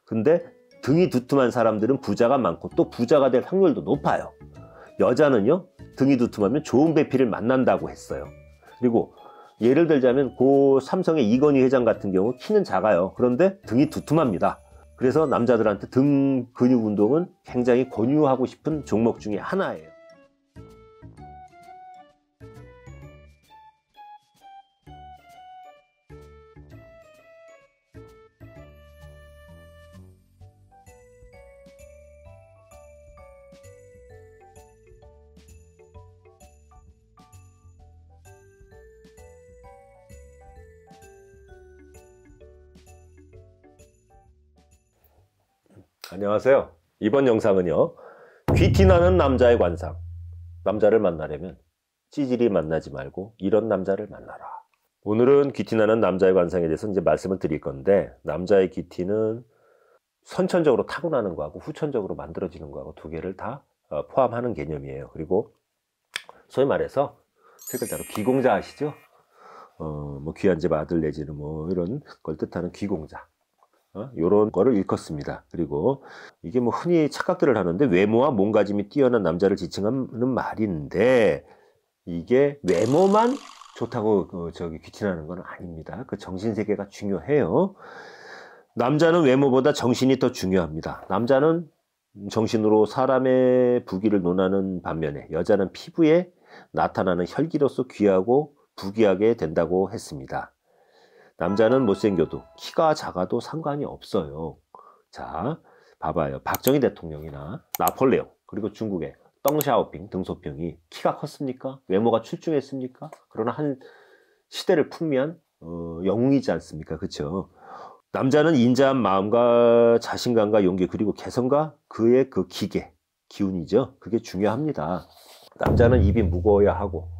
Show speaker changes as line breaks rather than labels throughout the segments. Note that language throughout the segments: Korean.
근데 등이 두툼한 사람들은 부자가 많고 또 부자가 될 확률도 높아요. 여자는요, 등이 두툼하면 좋은 배필을 만난다고 했어요. 그리고 예를 들자면 고 삼성의 이건희 회장 같은 경우 키는 작아요. 그런데 등이 두툼합니다. 그래서 남자들한테 등 근육 운동은 굉장히 권유하고 싶은 종목 중에 하나예요. 안녕하세요. 이번 영상은요, 귀티나는 남자의 관상. 남자를 만나려면 찌질이 만나지 말고 이런 남자를 만나라. 오늘은 귀티나는 남자의 관상에 대해서 이제 말씀을 드릴 건데, 남자의 귀티는 선천적으로 타고나는 거하고 후천적으로 만들어지는 거하고 두 개를 다 포함하는 개념이에요. 그리고 소위 말해서 세 글자로 귀공자 아시죠? 뭐 귀한 집 아들 내지는 뭐 이런 걸 뜻하는 귀공자. 요런 거를 일컫습니다. 그리고 이게 뭐 흔히 착각들을 하는데, 외모와 몸가짐이 뛰어난 남자를 지칭하는 말인데, 이게 외모만 좋다고 귀티나는 건 아닙니다. 그 정신세계가 중요해요. 남자는 외모보다 정신이 더 중요합니다. 남자는 정신으로 사람의 부귀를 논하는 반면에 여자는 피부에 나타나는 혈기로서 귀하고 부귀하게 된다고 했습니다. 남자는 못생겨도 키가 작아도 상관이 없어요. 자, 봐봐요. 박정희 대통령이나 나폴레옹, 그리고 중국의 덩샤오핑 등소평이 키가 컸습니까? 외모가 출중했습니까? 그러나 한 시대를 풍미한 영웅이지 않습니까? 그렇죠? 남자는 인자한 마음과 자신감과 용기, 그리고 개성과 그의 그 기계, 기운이죠. 그게 중요합니다. 남자는 입이 무거워야 하고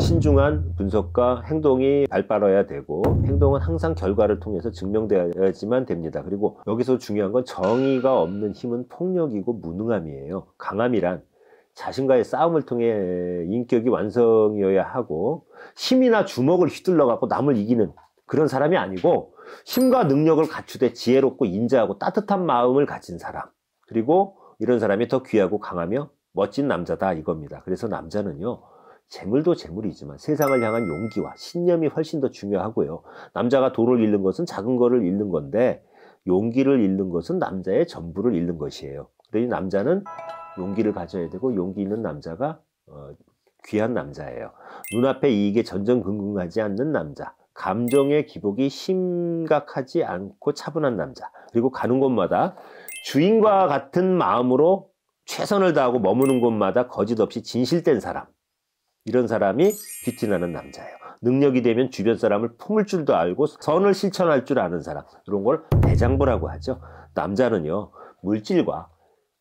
신중한 분석과 행동이 발빠라야 되고, 행동은 항상 결과를 통해서 증명되어야지만 됩니다. 그리고 여기서 중요한 건 정의가 없는 힘은 폭력이고 무능함이에요. 강함이란 자신과의 싸움을 통해 인격이 완성이어야 하고, 힘이나 주먹을 휘둘러 갖고 남을 이기는 그런 사람이 아니고, 힘과 능력을 갖추되 지혜롭고 인자하고 따뜻한 마음을 가진 사람, 그리고 이런 사람이 더 귀하고 강하며 멋진 남자다 이겁니다. 그래서 남자는요, 재물도 재물이지만 세상을 향한 용기와 신념이 훨씬 더 중요하고요. 남자가 돈을 잃는 것은 작은 거를 잃는 건데, 용기를 잃는 것은 남자의 전부를 잃는 것이에요. 그러니 남자는 용기를 가져야 되고, 용기 있는 남자가 귀한 남자예요. 눈앞의 이익에 전전긍긍하지 않는 남자, 감정의 기복이 심각하지 않고 차분한 남자, 그리고 가는 곳마다 주인과 같은 마음으로 최선을 다하고 머무는 곳마다 거짓없이 진실된 사람, 이런 사람이 귀티나는 남자예요. 능력이 되면 주변 사람을 품을 줄도 알고 선을 실천할 줄 아는 사람, 이런 걸 대장부라고 하죠. 남자는요, 물질과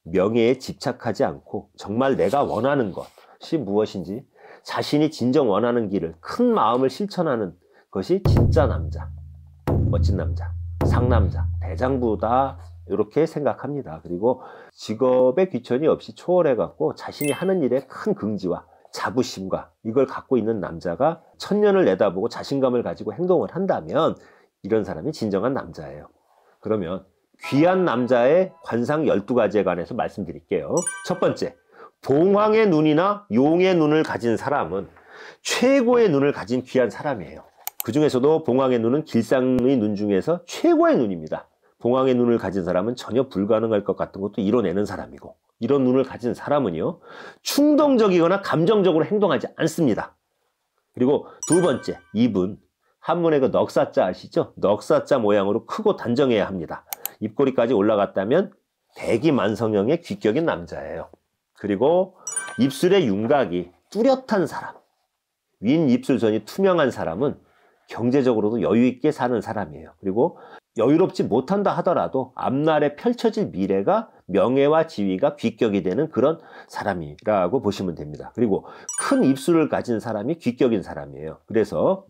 명예에 집착하지 않고 정말 내가 원하는 것이 무엇인지 자신이 진정 원하는 길을, 큰 마음을 실천하는 것이 진짜 남자, 멋진 남자, 상남자, 대장부다, 이렇게 생각합니다. 그리고 직업의 귀천이 없이 초월해 갖고 자신이 하는 일에 큰 긍지와 자부심과 이걸 갖고 있는 남자가 천년을 내다보고 자신감을 가지고 행동을 한다면, 이런 사람이 진정한 남자예요. 그러면 귀한 남자의 관상 12가지에 관해서 말씀드릴게요. 첫 번째, 봉황의 눈이나 용의 눈을 가진 사람은 최고의 눈을 가진 귀한 사람이에요. 그 중에서도 봉황의 눈은 길상의 눈 중에서 최고의 눈입니다. 봉황의 눈을 가진 사람은 전혀 불가능할 것 같은 것도 이뤄내는 사람이고, 이런 눈을 가진 사람은요, 충동적이거나 감정적으로 행동하지 않습니다. 그리고 두 번째, 입은 한문의 그 넉사자 아시죠? 넉사자 모양으로 크고 단정해야 합니다. 입꼬리까지 올라갔다면 대기만성형의 귀격인 남자예요. 그리고 입술의 윤곽이 뚜렷한 사람, 윗 입술선이 투명한 사람은 경제적으로도 여유있게 사는 사람이에요. 그리고 여유롭지 못한다 하더라도 앞날에 펼쳐질 미래가 명예와 지위가 귀격이 되는 그런 사람이라고 보시면 됩니다. 그리고 큰 입술을 가진 사람이 귀격인 사람이에요. 그래서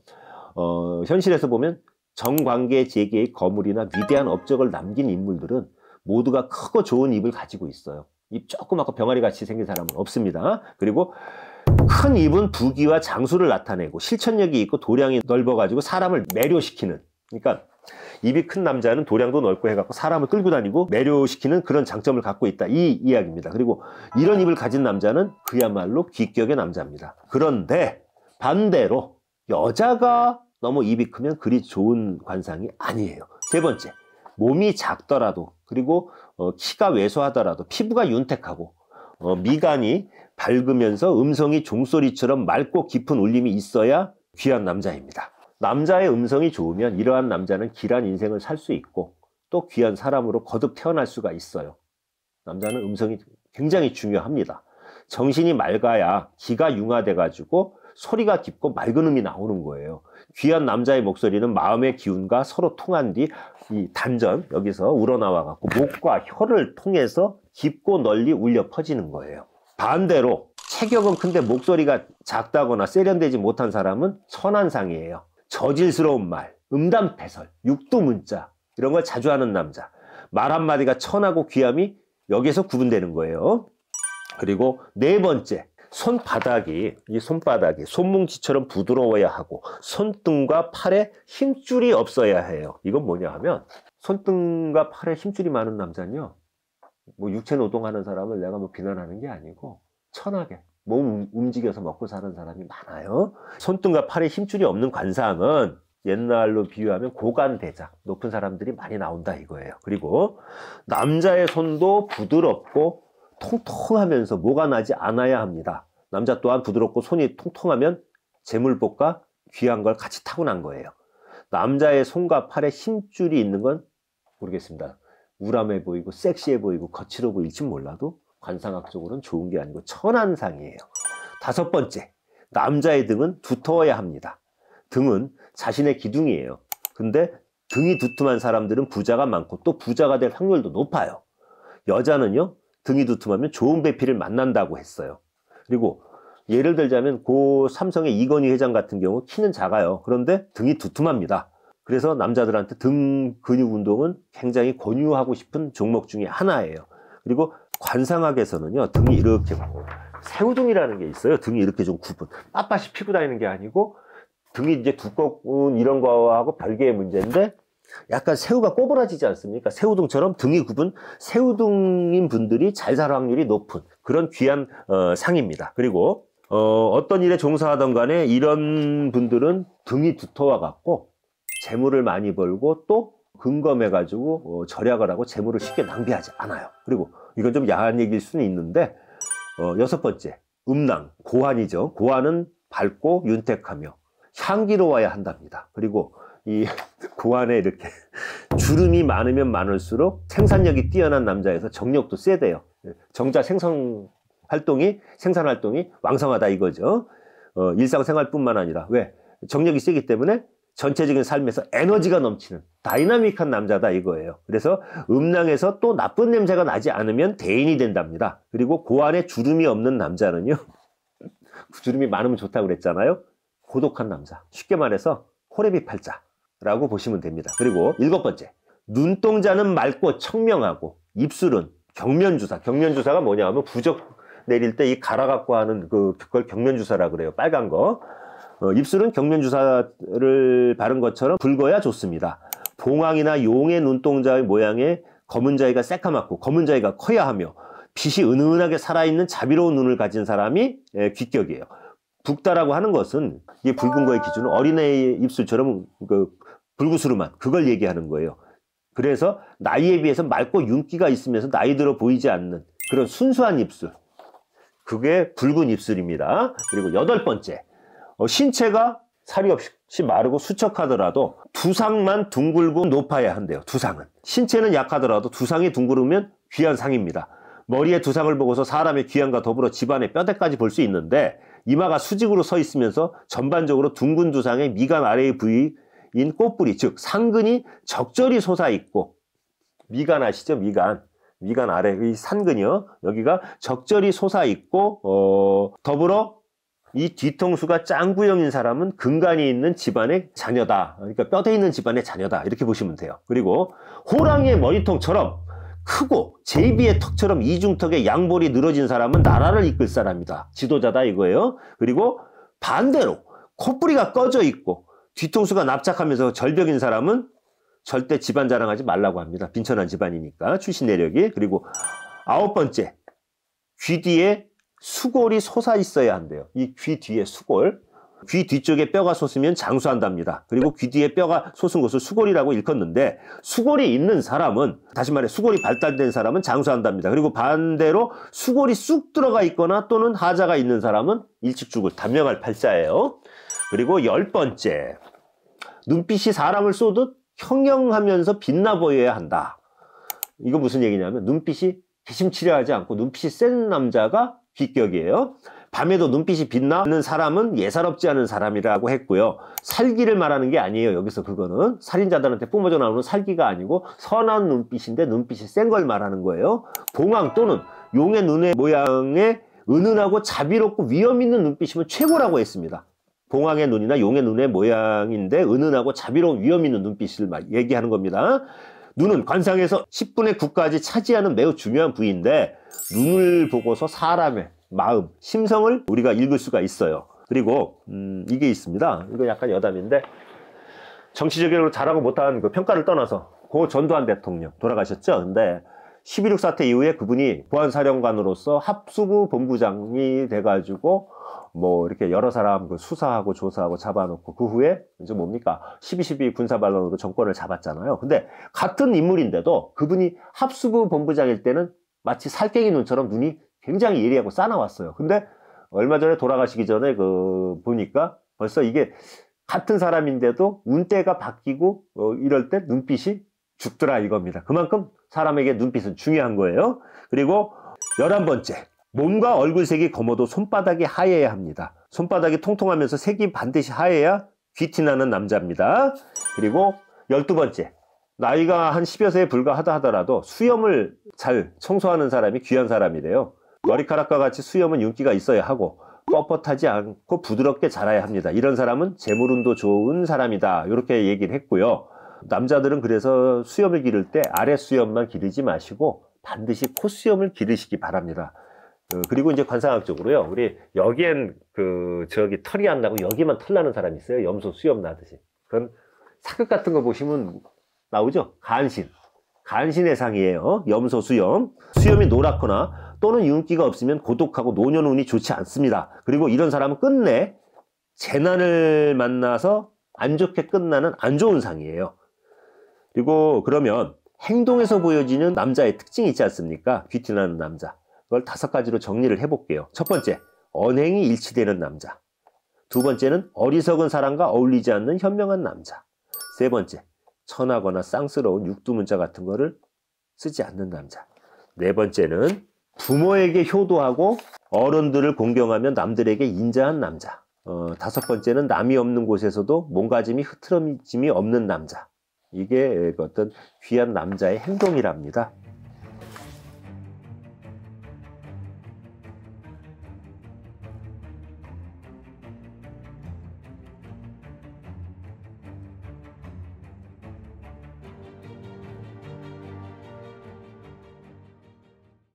현실에서 보면 정관계 재계의 거물이나 위대한 업적을 남긴 인물들은 모두가 크고 좋은 입을 가지고 있어요. 입 조그맣고 병아리 같이 생긴 사람은 없습니다. 그리고 큰 입은 부귀와 장수를 나타내고 실천력이 있고 도량이 넓어가지고 사람을 매료시키는, 그러니까 입이 큰 남자는 도량도 넓고 해갖고 사람을 끌고 다니고 매료시키는 그런 장점을 갖고 있다, 이 이야기입니다. 그리고 이런 입을 가진 남자는 그야말로 귀격의 남자입니다. 그런데 반대로 여자가 너무 입이 크면 그리 좋은 관상이 아니에요. 세 번째, 몸이 작더라도, 그리고 키가 왜소하더라도 피부가 윤택하고 미간이 밝으면서 음성이 종소리처럼 맑고 깊은 울림이 있어야 귀한 남자입니다. 남자의 음성이 좋으면 이러한 남자는 길한 인생을 살 수 있고 또 귀한 사람으로 거듭 태어날 수가 있어요. 남자는 음성이 굉장히 중요합니다. 정신이 맑아야 기가 융화돼 가지고 소리가 깊고 맑은 음이 나오는 거예요. 귀한 남자의 목소리는 마음의 기운과 서로 통한 뒤 이 단전, 여기서 우러나와 갖고 목과 혀를 통해서 깊고 널리 울려 퍼지는 거예요. 반대로 체격은 큰데 목소리가 작다거나 세련되지 못한 사람은 천한상이에요. 저질스러운 말, 음담패설, 육두문자, 이런 걸 자주 하는 남자. 말 한마디가 천하고 귀함이 여기서 구분되는 거예요. 그리고 네 번째, 손바닥이, 이 손바닥이 손뭉치처럼 부드러워야 하고 손등과 팔에 힘줄이 없어야 해요. 이건 뭐냐 하면, 손등과 팔에 힘줄이 많은 남자는요, 뭐 육체 노동하는 사람을 내가 뭐 비난하는 게 아니고 천하게 몸 움직여서 먹고 사는 사람이 많아요. 손등과 팔에 힘줄이 없는 관상은 옛날로 비유하면 고관대장, 높은 사람들이 많이 나온다 이거예요. 그리고 남자의 손도 부드럽고 통통하면서 모가 나지 않아야 합니다. 남자 또한 부드럽고 손이 통통하면 재물복과 귀한 걸 같이 타고난 거예요. 남자의 손과 팔에 힘줄이 있는 건 모르겠습니다. 우람해 보이고 섹시해 보이고 거칠어 보일지 몰라도 관상학적으로는 좋은 게 아니고 천한상이에요. 다섯 번째, 남자의 등은 두터워야 합니다. 등은 자신의 기둥이에요. 근데 등이 두툼한 사람들은 부자가 많고 또 부자가 될 확률도 높아요. 여자는요, 등이 두툼하면 좋은 배필을 만난다고 했어요. 그리고 예를 들자면 고 삼성의 이건희 회장 같은 경우 키는 작아요. 그런데 등이 두툼합니다. 그래서 남자들한테 등 근육 운동은 굉장히 권유하고 싶은 종목 중에 하나예요. 그리고 관상학에서는요, 등이 이렇게 새우등이라는 게 있어요. 등이 이렇게 좀 굽은, 빳빳이 피고 다니는 게 아니고 등이 이제 두꺼운 이런 거하고 별개의 문제인데, 약간 새우가 꼬부라지지 않습니까? 새우등처럼 등이 굽은 새우등인 분들이 잘 살 확률이 높은 그런 귀한 상입니다. 그리고 어떤 일에 종사하던 간에 이런 분들은 등이 두터워 갖고 재물을 많이 벌고 또 근검해 가지고 절약을 하고 재물을 쉽게 낭비하지 않아요. 그리고 이건 좀 야한 얘기일 수는 있는데, 여섯 번째, 음낭, 고환이죠. 고환은 밝고 윤택하며 향기로워야 한답니다. 그리고 이 고환에 이렇게 주름이 많으면 많을수록 생산력이 뛰어난 남자에서 정력도 세대요. 정자 생산 활동이 왕성하다 이거죠. 일상생활뿐만 아니라, 왜? 정력이 세기 때문에 전체적인 삶에서 에너지가 넘치는 다이나믹한 남자다 이거예요. 그래서 음낭에서 또 나쁜 냄새가 나지 않으면 대인이 된답니다. 그리고 고환에 주름이 없는 남자는요, 주름이 많으면 좋다고 그랬잖아요. 고독한 남자, 쉽게 말해서 호래비 팔자라고 보시면 됩니다. 그리고 일곱 번째, 눈동자는 맑고 청명하고 입술은 경면주사. 경면주사가 뭐냐 하면 부적 내릴 때 이 갈아갖고 하는 그걸 경면주사라 그래요. 빨간 거. 입술은 경면주사를 바른 것처럼 붉어야 좋습니다. 봉황이나 용의 눈동자의 모양의 검은 자위가 새까맣고 검은 자위가 커야 하며 빛이 은은하게 살아있는 자비로운 눈을 가진 사람이 귀격이에요. 붉다라고 하는 것은, 이게 붉은 거의 기준은 어린애의 입술처럼 불구스름한 그걸 얘기하는 거예요. 그래서 나이에 비해서 맑고 윤기가 있으면서 나이 들어 보이지 않는 그런 순수한 입술, 그게 붉은 입술입니다. 그리고 여덟 번째, 신체가 살이 없이 마르고 수척하더라도 두상만 둥글고 높아야 한대요. 두상은, 신체는 약하더라도 두상이 둥그르면 귀한 상입니다. 머리에 두상을 보고서 사람의 귀함과 더불어 집안의 뼈대까지 볼 수 있는데, 이마가 수직으로 서 있으면서 전반적으로 둥근 두상의 미간 아래의 부위인 꽃뿌리, 즉 상근이 적절히 솟아있고, 미간 아시죠? 미간 아래 이 산근이요, 여기가 적절히 솟아있고, 더불어 이 뒤통수가 짱구형인 사람은 근간이 있는 집안의 자녀다. 그러니까 뼈대 있는 집안의 자녀다, 이렇게 보시면 돼요. 그리고 호랑이의 머리통처럼 크고 제비의 턱처럼 이중턱에 양볼이 늘어진 사람은 나라를 이끌 사람이다, 지도자다 이거예요. 그리고 반대로 콧뿌리가 꺼져 있고 뒤통수가 납작하면서 절벽인 사람은 절대 집안 자랑하지 말라고 합니다. 빈천한 집안이니까 출신 내력이. 그리고 9번째, 귀 뒤에 수골이 솟아 있어야 한대요. 이 귀 뒤에 수골. 귀 뒤쪽에 뼈가 솟으면 장수한답니다. 그리고 귀 뒤에 뼈가 솟은 것을 수골이라고 일컫는데, 수골이 있는 사람은, 다시 말해 수골이 발달된 사람은 장수한답니다. 그리고 반대로 수골이 쑥 들어가 있거나 또는 하자가 있는 사람은 일찍 죽을 단명할 팔자예요. 그리고 10번째, 눈빛이 사람을 쏘듯 형형하면서 빛나 보여야 한다. 이거 무슨 얘기냐면 눈빛이 기심치려하지 않고 눈빛이 센 남자가 귀격이에요. 밤에도 눈빛이 빛나는 사람은 예사롭지 않은 사람이라고 했고요. 살기를 말하는 게 아니에요. 여기서 그거는 살인자들한테 뿜어져 나오는 살기가 아니고 선한 눈빛인데 눈빛이 센 걸 말하는 거예요. 봉황 또는 용의 눈의 모양의 은은하고 자비롭고 위험 있는 눈빛이면 최고라고 했습니다. 봉황의 눈이나 용의 눈의 모양인데 은은하고 자비로운 위험 있는 눈빛을 얘기하는 겁니다. 눈은 관상에서 10분의 9까지 차지하는 매우 중요한 부위인데, 눈을 보고서 사람의 마음, 심성을 우리가 읽을 수가 있어요. 그리고 이게 있습니다. 이거 약간 여담인데, 정치적으로 잘하고 못한 그 평가를 떠나서 고 전두환 대통령 돌아가셨죠. 근데 12.6 사태 이후에 그분이 보안사령관으로서 합수부 본부장이 돼가지고 뭐 이렇게 여러 사람 그 수사하고 조사하고 잡아놓고, 그 후에 이제 뭡니까 12.12 군사반란으로 정권을 잡았잖아요. 근데 같은 인물인데도 그분이 합수부 본부장일 때는 마치 살쾡이 눈처럼 눈이 굉장히 예리하고 싸나웠어요. 근데 얼마 전에 돌아가시기 전에 그 보니까 벌써 이게 같은 사람인데도 운때가 바뀌고 이럴 때 눈빛이 죽더라 이겁니다. 그만큼 사람에게 눈빛은 중요한 거예요. 그리고 11번째, 몸과 얼굴색이 검어도 손바닥이 하얘야 합니다. 손바닥이 통통하면서 색이 반드시 하얘야 귀티나는 남자입니다. 그리고 12번째, 나이가 한 10여 세에 불과하다 하더라도 수염을 잘 청소하는 사람이 귀한 사람이래요. 머리카락과 같이 수염은 윤기가 있어야 하고 뻣뻣하지 않고 부드럽게 자라야 합니다. 이런 사람은 재물운도 좋은 사람이다. 이렇게 얘기를 했고요. 남자들은 그래서 수염을 기를 때 아래 수염만 기르지 마시고 반드시 콧수염을 기르시기 바랍니다. 그리고 이제 관상학적으로요, 우리 여기엔 저기 털이 안 나고 여기만 털 나는 사람이 있어요. 염소 수염 나듯이. 그건 사극 같은 거 보시면 나오죠. 간신의 상이에요. 염소 수염. 수염이 노랗거나 또는 윤기가 없으면 고독하고 노년운이 좋지 않습니다. 그리고 이런 사람은 끝내 재난을 만나서 안 좋게 끝나는 안 좋은 상이에요. 그리고 그러면 행동에서 보여지는 남자의 특징이 있지 않습니까? 귀티나는 남자. 그걸 5가지로 정리를 해볼게요. 첫 번째, 언행이 일치되는 남자. 두 번째는 어리석은 사람과 어울리지 않는 현명한 남자. 세 번째, 천하거나 쌍스러운 육두문자 같은 거를 쓰지 않는 남자. 네 번째는 부모에게 효도하고 어른들을 공경하며 남들에게 인자한 남자. 5번째는 남이 없는 곳에서도 몸가짐이 흐트러짐이 없는 남자. 이게 어떤 귀한 남자의 행동이랍니다.